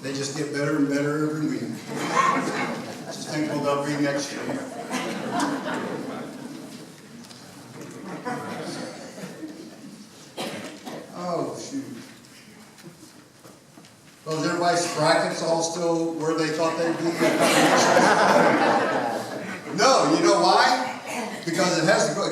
They just get better and better every week. Just thankful they'll be next year. Oh, shoot. Well, is everybody's brackets all still where they thought they'd be? No, you know why? Because it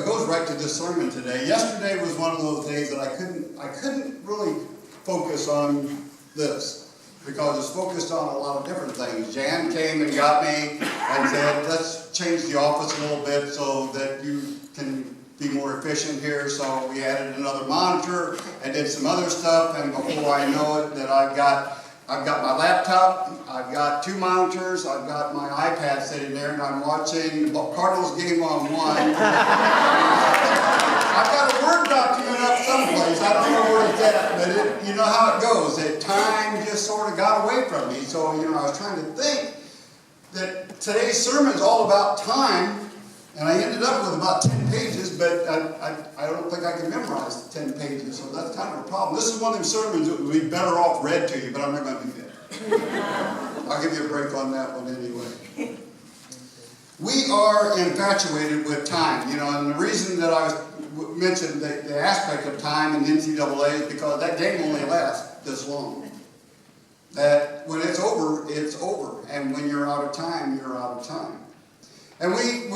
goes right to this sermon today. Yesterday was one of those days that I couldn't really focus on this, because it's focused on a lot of different things. Jan came and got me and said, let's change the office a little bit so that you can be more efficient here. So we added another monitor and did some other stuff, and before I know it, that I've got my laptop, I've got 2 monitors, I've got my iPad sitting there, and I'm watching Cardinals game on one. I've got a Word document up someplace, I don't know where it's at, but you know how it goes. Time just sort of got away from me. So, I was trying to think that today's sermon is all about time, and I ended up with about 10 pages, but I don't think I can memorize 10 pages, so that's kind of a problem. This is one of them sermons that would be better off read to you, but I'm not going to do that. I'll give you a break on that one anyway. We are infatuated with time, and the reason that I mentioned the aspect of time in the NCAA is because that game only lasts this long. That when it's over, and when you're out of time, you're out of time. And we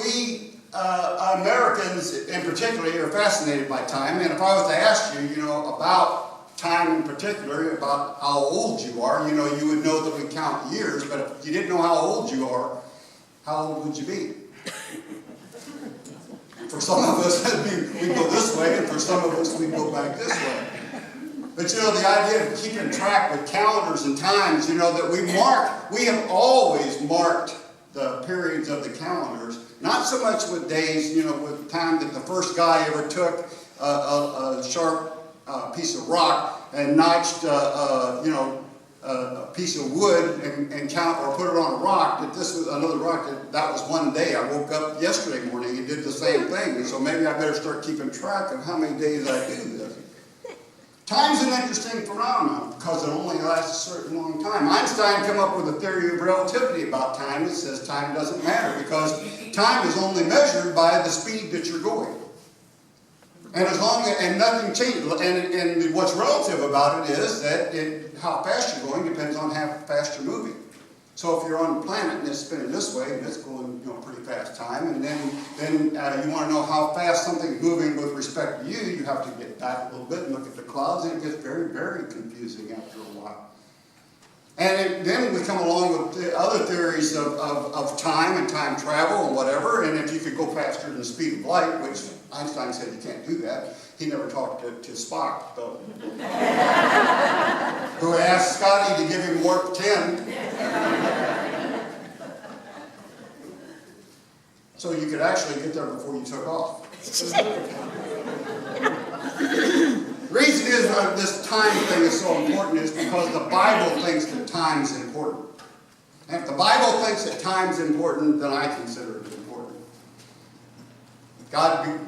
Americans in particular are fascinated by time. And if I was to ask you, about time in particular, about how old you are, you would know that we count years. But if you didn't know how old you are, how old would you be? For some of us, we go this way, and for some of us, we go back this way. But the idea of keeping track with calendars and times, that we have always marked the periods of the calendars, not so much with days, with time that the first guy ever took a sharp piece of rock and notched, a piece of wood and count or put it on a rock, that this was another rock, that was one day. I woke up yesterday morning and did the same thing, and so maybe I better start keeping track of how many days I do this. Time's an interesting phenomenon because it only lasts a certain long time. Einstein came up with a theory of relativity about time that says time doesn't matter because time is only measured by the speed that you're going. And nothing changes. And what's relative about it is that how fast you're going depends on how fast you're moving. So if you're on the planet and it's spinning this way and it's going pretty fast time, and then you want to know how fast something's moving with respect to you, you have to get back a little bit and look at the clouds, and it gets very, very confusing after a while. And then we come along with the other theories of time and time travel and whatever, and if you could go faster than the speed of light, which Einstein said you can't do that. He never talked to Spock, though, who asked Scotty to give him warp 10. So you could actually get there before you took off. The reason is this time thing is so important is because the Bible thinks that time is important. And if the Bible thinks that time is important, then I consider it important.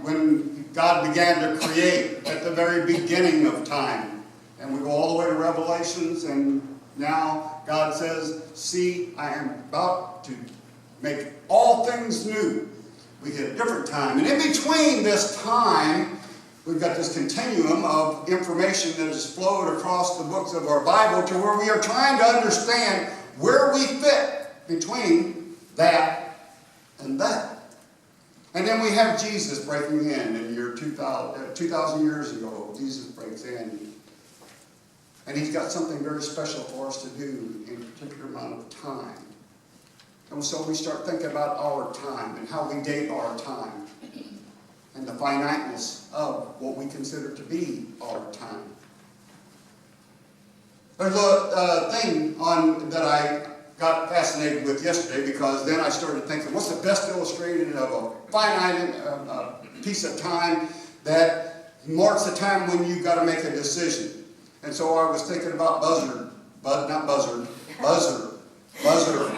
When God began to create at the very beginning of time, and we go all the way to Revelations, and now God says, see, I am about to make all things new. We get a different time. And in between this time, we've got this continuum of information that has flowed across the books of our Bible to where we are trying to understand where we fit between that and that. And then we have Jesus breaking in year 2,000 years ago. Jesus breaks in. And he's got something very special for us to do in a particular amount of time. And so we start thinking about our time and how we date our time and the finiteness of what we consider to be our time. There's a thing that I got fascinated with yesterday, because then I started thinking, what's the best illustration of a finite piece of time that marks the time when you've got to make a decision? And so I was thinking about buzzer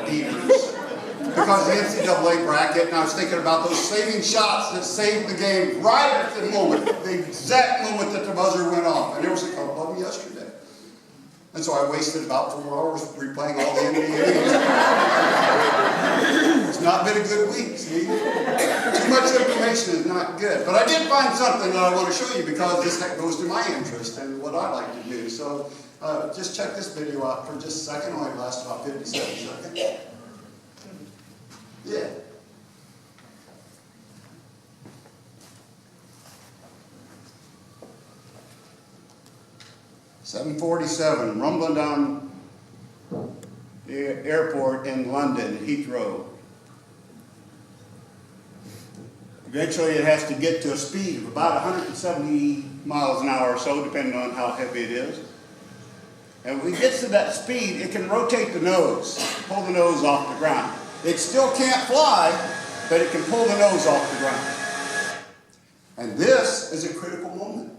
beaters. Because the NCAA bracket, and I was thinking about those saving shots that saved the game right at the moment, the exact moment that the buzzer went off. And there was a couple of them yesterday. And so I wasted about 4 hours replaying all the NBA. It's not been a good week, see? Too much information is not good. But I did find something that I want to show you because this goes to my interest and what I like to do. So just check this video out for just a second. It only lasts about 57 seconds. Yeah. "7:47, rumbling down the airport in London, Heathrow. Eventually it has to get to a speed of about 170 miles an hour or so, depending on how heavy it is. And when it gets to that speed, it can rotate the nose, pull the nose off the ground. It still can't fly, but it can pull the nose off the ground. And this is a critical moment.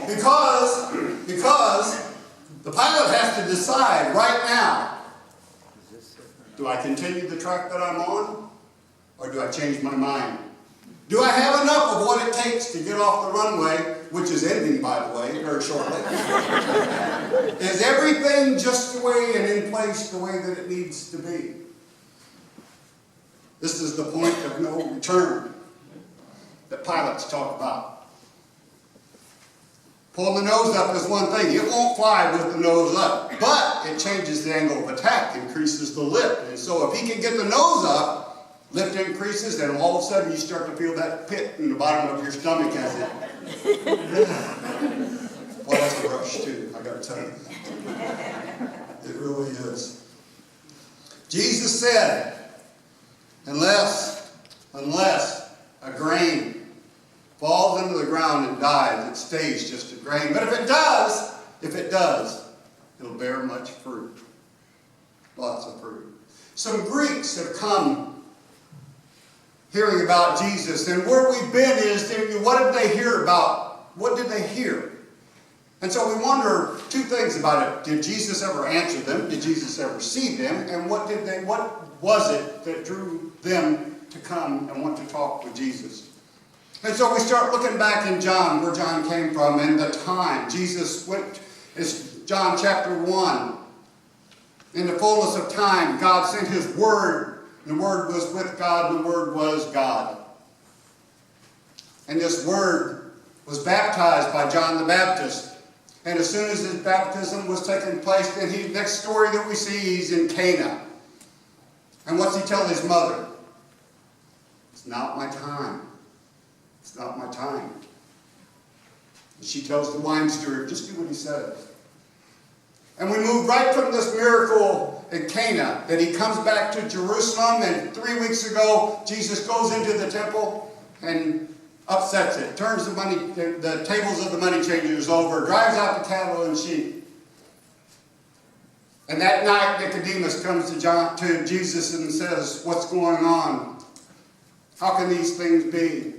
Because the pilot has to decide right now, do I continue the track that I'm on, or do I change my mind? Do I have enough of what it takes to get off the runway, which is ending, by the way, very shortly? Is everything just the way and in place the way that it needs to be? This is the point of no return that pilots talk about. Pulling the nose up is one thing. It won't fly with the nose up, but it changes the angle of attack, increases the lift. And so if he can get the nose up, lift increases, and all of a sudden you start to feel that pit in the bottom of your stomach as it... Boy, that's a rush too, I gotta tell you. It really is. Jesus said, unless a grain falls into the ground and dies, it stays just a grain. But if it does, it'll bear much fruit. Lots of fruit. Some Greeks have come hearing about Jesus, and where we've been is, what did they hear about? What did they hear? And so we wonder two things about it. Did Jesus ever answer them? Did Jesus ever see them? And what was it that drew them to come and want to talk with Jesus? And so we start looking back in John, where John came from, and the time. Jesus went, it's John chapter 1. In the fullness of time, God sent His Word. And the Word was with God, and the Word was God. And this Word was baptized by John the Baptist. And as soon as his baptism was taking place, then the next story that we see, he's in Cana. And what's he tell his mother? It's not my time. It's not my time. And she tells the wine steward, just do what he says. And we move right from this miracle in Cana, that he comes back to Jerusalem, and 3 weeks ago, Jesus goes into the temple and upsets it, turns the tables of the money changers over, drives out the cattle and sheep. And that night, Nicodemus comes to Jesus and says, what's going on? How can these things be?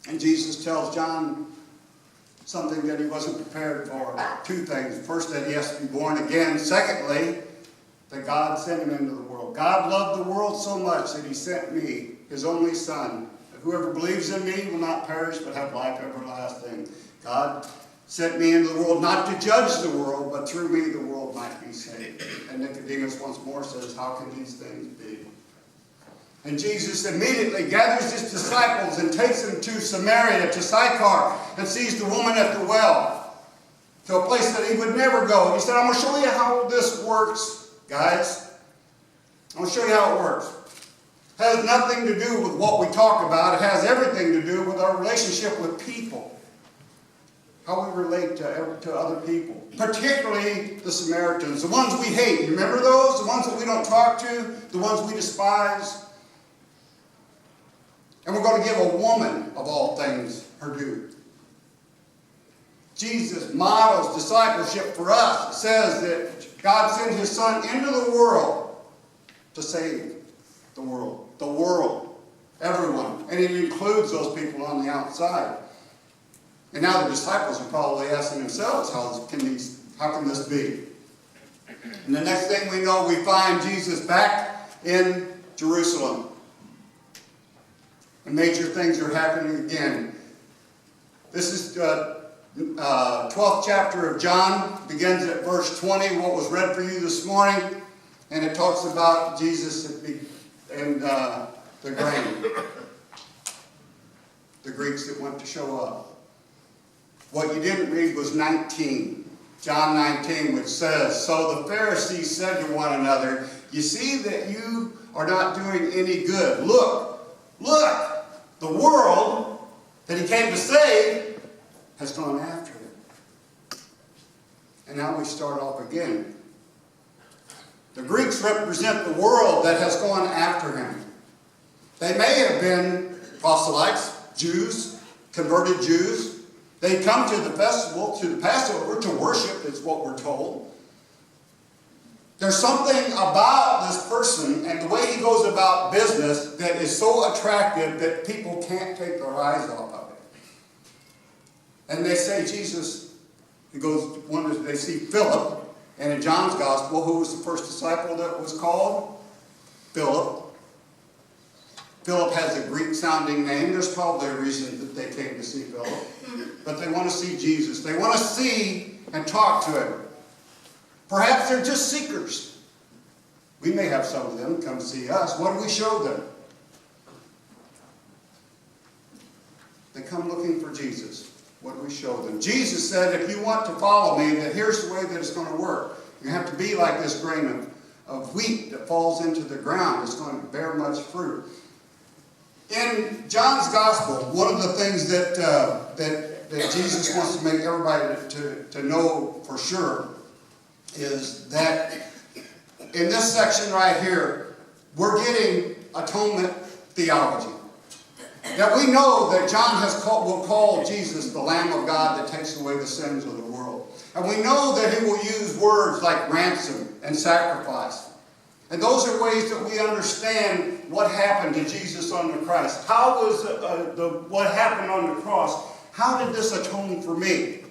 And Jesus tells John something that he wasn't prepared for. Two things. First, that he has to be born again. Secondly, that God sent him into the world. God loved the world so much that he sent me, his only Son. Whoever believes in me will not perish but have life everlasting. God sent me into the world not to judge the world, but through me the world might be saved. And Nicodemus once more says, how can these things be? And Jesus immediately gathers his disciples and takes them to Samaria, to Sychar, and sees the woman at the well, to a place that he would never go. He said, I'm going to show you how this works, guys. I'm going to show you how it works. It has nothing to do with what we talk about. It has everything to do with our relationship with people. How we relate to other people. Particularly the Samaritans. The ones we hate. You remember those? The ones that we don't talk to? The ones we despise? And we're going to give a woman, of all things, her due. Jesus models discipleship for us. It says that God sent His Son into the world to save the world. The world. Everyone. And it includes those people on the outside. And now the disciples are probably asking themselves, how can this be? And the next thing we know, we find Jesus back in Jerusalem. And major things are happening again. This is 12th chapter of John, begins at verse 20, what was read for you this morning, and it talks about Jesus and the grain, the Greeks that went to show up. What you didn't read was 19, John 19, which says, "So the Pharisees said to one another, 'You see that you are not doing any good. Look, the world that he came to save has gone after him.'" And now we start off again. The Greeks represent the world that has gone after him. They may have been proselytes, Jews, converted Jews. They come to the festival, to the Passover, to worship, is what we're told. There's something about this person and the way he goes about business that is so attractive that people can't take their eyes off of it. And they say, Jesus, he goes, they see Philip, and in John's Gospel, who was the first disciple that was called? Philip. Philip has a Greek-sounding name. There's probably a reason that they came to see Philip. But they want to see Jesus. They want to see and talk to him. Perhaps they're just seekers. We may have some of them come see us. What do we show them? They come looking for Jesus. What do we show them? Jesus said, if you want to follow me, that here's the way that it's going to work. You have to be like this grain of wheat that falls into the ground. It's going to bear much fruit. In John's Gospel, one of the things that Jesus wants to make everybody to know for sure is that in this section right here, we're getting atonement theology. That we know that John will call Jesus the Lamb of God that takes away the sins of the world. And we know that he will use words like ransom and sacrifice. And those are ways that we understand what happened to Jesus on the cross. How was what happened on the cross? How did this atone for me?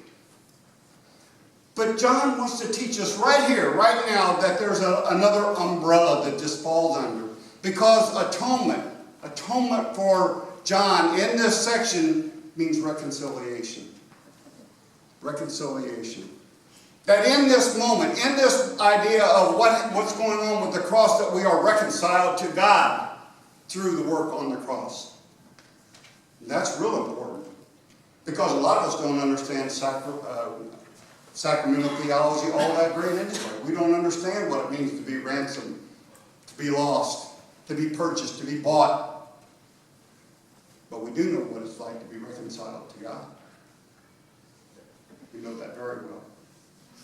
But John wants to teach us right here, right now, that there's another umbrella that this falls under. Because atonement for John in this section means reconciliation. Reconciliation. That in this moment, in this idea of what's going on with the cross, that we are reconciled to God through the work on the cross. And that's real important. Because a lot of us don't understand sacramental theology all that great anyway. We don't understand what it means to be ransomed, to be lost, to be purchased, to be bought. But we do know what it's like to be reconciled to God. We know that very well.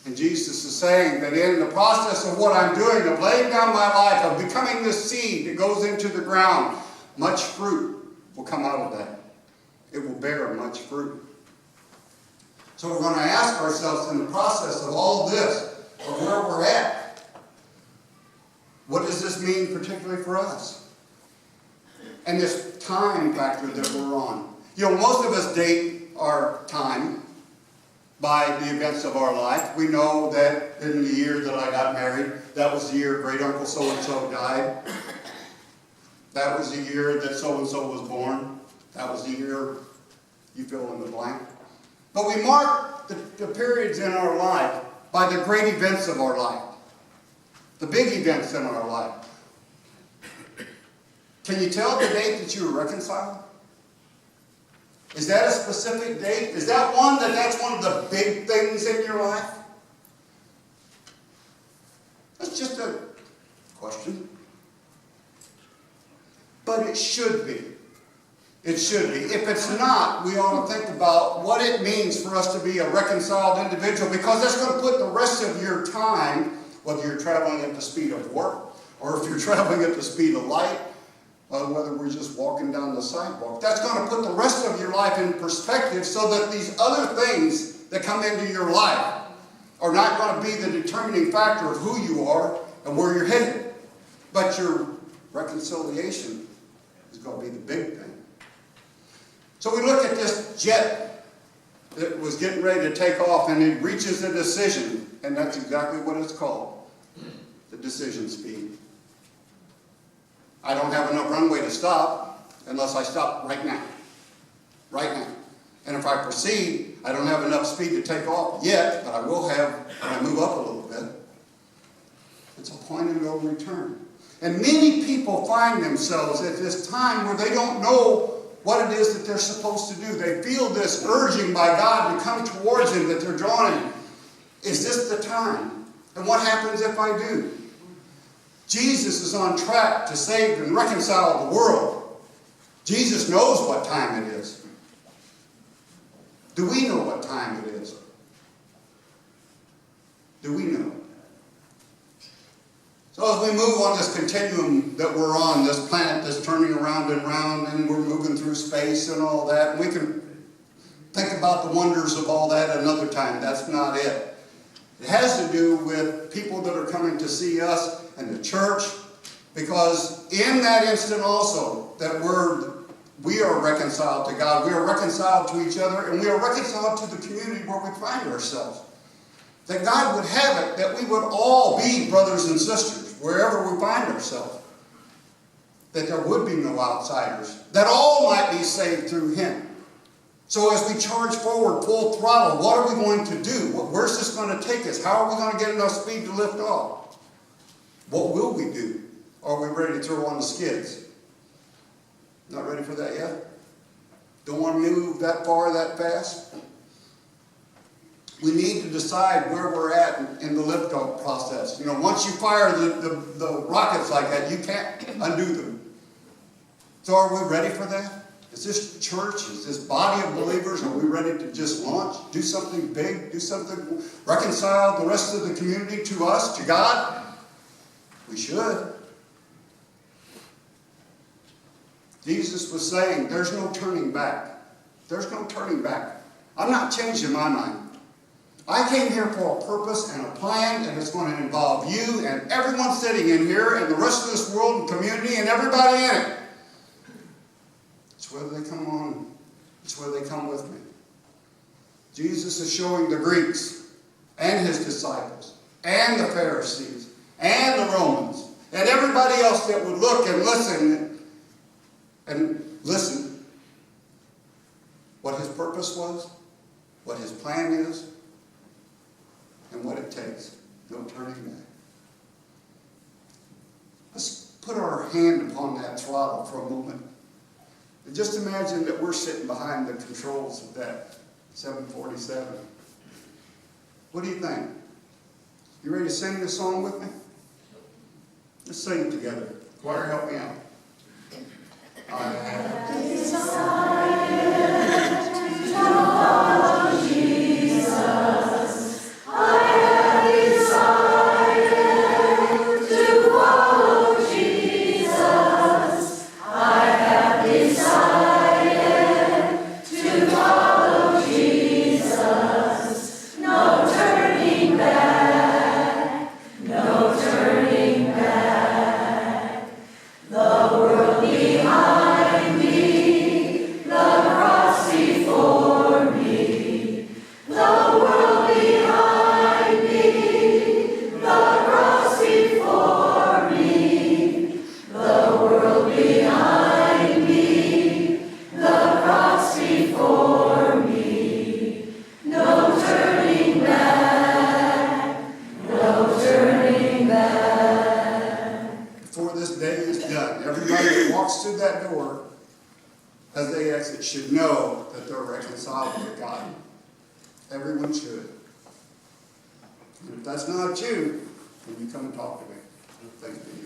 And Jesus is saying that in the process of what I'm doing, of laying down my life, of becoming this seed that goes into the ground, much fruit will come out of that. It will bear much fruit. So we're going to ask ourselves in the process of all this, of where we're at, what does this mean particularly for us? And this time factor that we're on. You know, most of us date our time by the events of our life. We know that in the year that I got married, that was the year great uncle so-and-so died. That was the year that so-and-so was born. That was the year, you fill in the blank. But we mark the periods in our life by the great events of our life. The big events in our life. Can you tell the date that you were reconciled? Is that a specific date? Is that that's one of the big things in your life? That's just a question. But it should be. It should be. If it's not, we ought to think about what it means for us to be a reconciled individual, because that's going to put the rest of your time, whether you're traveling at the speed of work, or if you're traveling at the speed of light, whether we're just walking down the sidewalk. That's going to put the rest of your life in perspective so that these other things that come into your life are not going to be the determining factor of who you are and where you're headed. But your reconciliation is going to be the big thing. So we look at this jet that was getting ready to take off, and it reaches a decision, and that's exactly what it's called, the decision speed. I don't have enough runway to stop unless I stop right now. Right now. And if I proceed, I don't have enough speed to take off yet, but I will have when I move up a little bit. It's a point of no return. And many people find themselves at this time where they don't know what it is that they're supposed to do. They feel this urging by God to come towards Him, that they're drawn in. Is this the time? And what happens if I do? Jesus is on track to save and reconcile the world. Jesus knows what time it is. Do we know what time it is? Do we know? So as we move on this continuum that we're on, this planet that's turning around and round, and we're moving through space and all that, and we can think about the wonders of all that another time. That's not it. It has to do with people that are coming to see us and the church, because in that instant also that we are reconciled to God, we are reconciled to each other, and we are reconciled to the community where we find ourselves. That God would have it that we would all be brothers and sisters wherever we find ourselves. That there would be no outsiders. That all might be saved through Him. So as we charge forward full throttle, what are we going to do? Where's this going to take us? How are we going to get enough speed to lift off? What will we do? Are we ready to throw on the skids? Not ready for that yet? Don't want to move that far that fast? We need to decide where we're at in the lift-off process. You know, once you fire the rockets like that, you can't undo them. So are we ready for that? Is this church, is this body of believers, are we ready to just launch, do something big, do something, reconcile the rest of the community to us, to God? We should. Jesus was saying, there's no turning back. There's no turning back. I'm not changing my mind. I came here for a purpose and a plan, and it's going to involve you and everyone sitting in here and the rest of this world and community and everybody in it. It's whether they come on. It's whether they come with me. Jesus is showing the Greeks and His disciples and the Pharisees and the Romans and everybody else that would look and listen what His purpose was, what His plan is, and what it takes. No turning back. Let's put our hand upon that throttle for a moment. And just imagine that we're sitting behind the controls of that 747. What do you think? You ready to sing this song with me? Let's sing it together. Choir, help me out. I have decided to follow Jesus. Should know that they're reconciled with God. Everyone should. And if that's not you, then you come and talk to me. Thank you.